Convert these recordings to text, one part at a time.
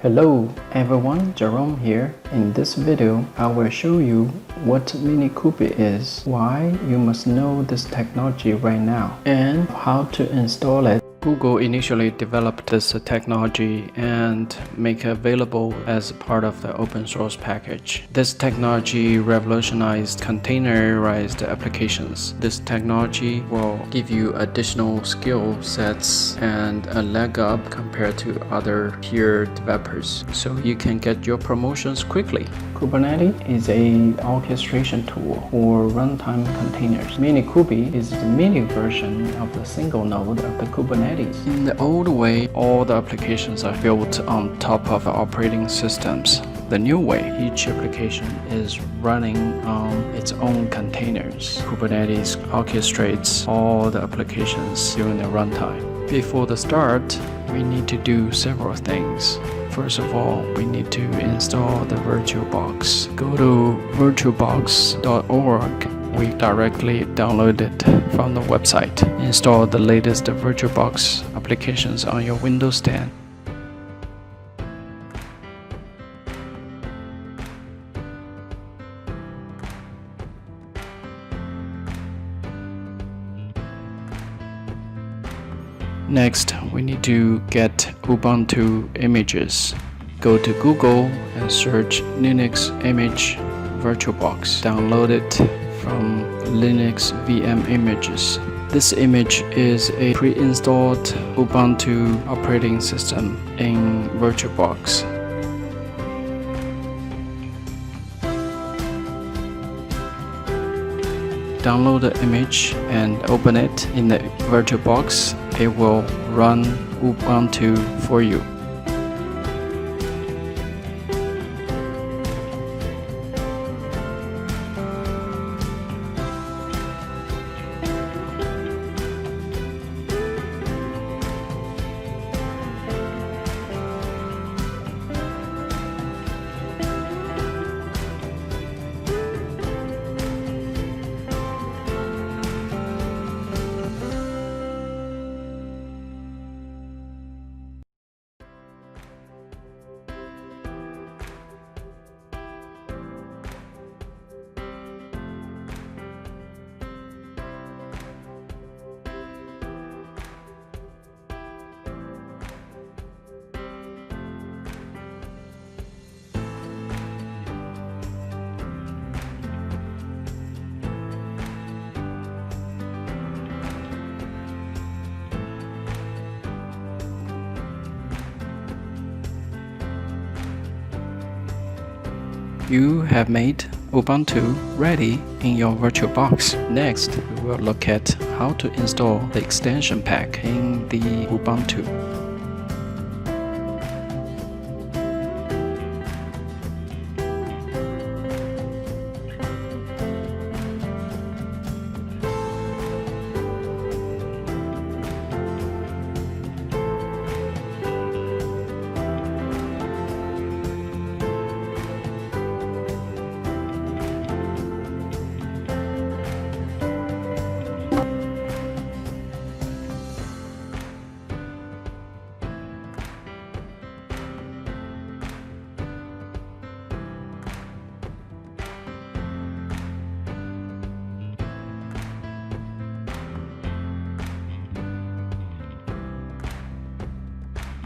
Hello everyone, Jerome here. In this video, I will show you what Minikube is, why you must know this technology right now, and how to install it. Google initially developed this technology and make it available as part of the open source package. This technology revolutionized containerized applications. This technology will give you additional skill sets and a leg up compared to other peer developers, so you can get your promotions quickly. Kubernetes is an orchestration tool for runtime containers. Minikube is the mini version of the single node of the Kubernetes. In the old way, all the applications are built on top of operating systems. The new way, each application is running on its own containers. Kubernetes orchestrates all the applications during the runtime. Before the start, we need to do several things. First of all, we need to install the VirtualBox. Go to virtualbox.org. We directly download it from the website. Install the latest VirtualBox applications on your Windows 10. Next, we need to get Ubuntu images. Go to Google and search Linux image VirtualBox. Download it from Linux VM images. This image is a pre-installed Ubuntu operating system in VirtualBox. Download the image and open it in the VirtualBox. It will run Ubuntu for you. You have made Ubuntu ready in your VirtualBox. Next, we will look at how to install the extension pack in the Ubuntu.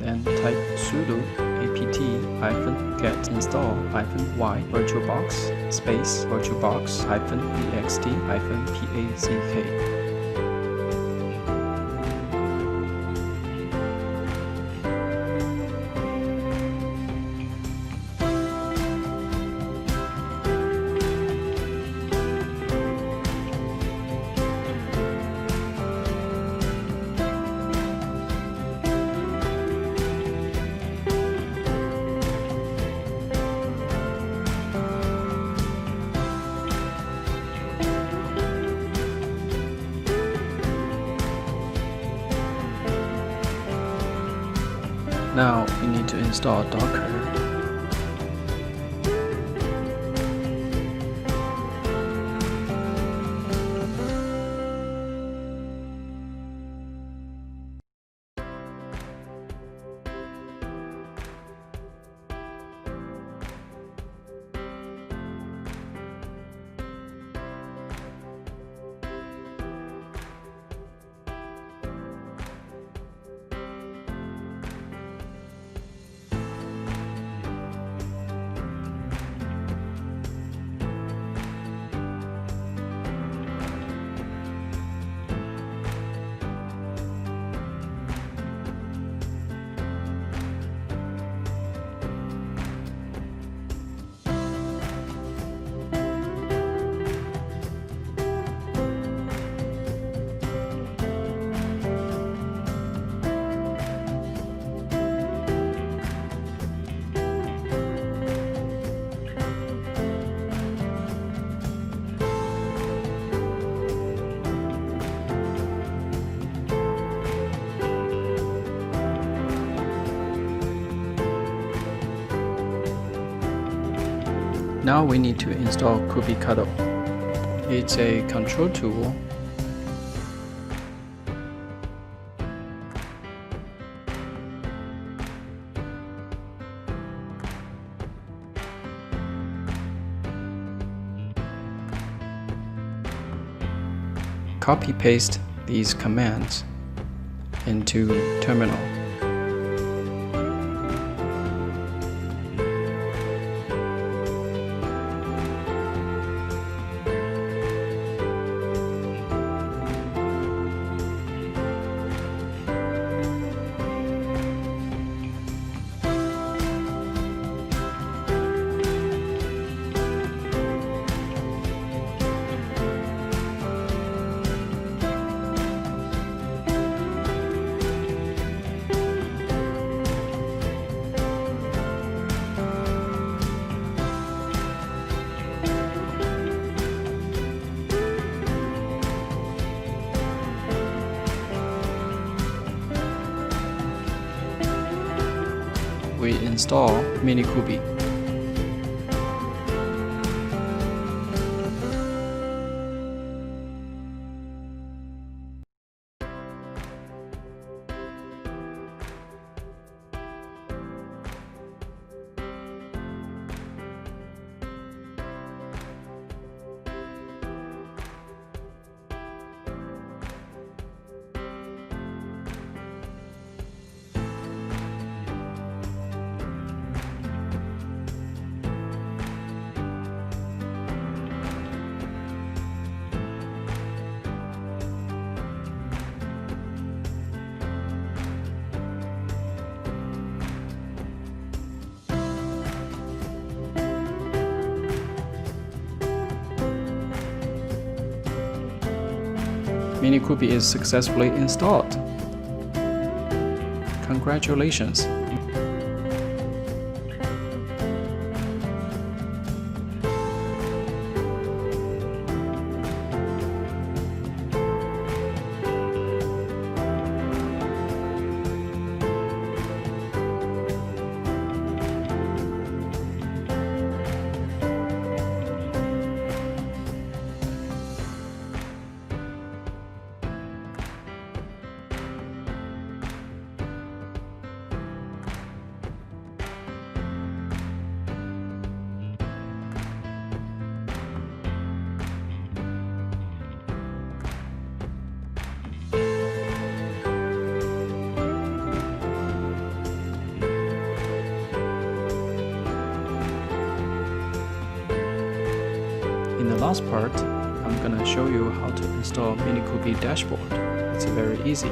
Then type sudo apt-get install-y virtualbox space virtualbox-ext-pack. Now you need to install Docker. Now we need to install Kubectl. It's a control tool. Copy-paste these commands into terminal. We install Minikube. Minikube is successfully installed. Congratulations! In the last part, I'm gonna show you how to install Minikube dashboard. It's very easy.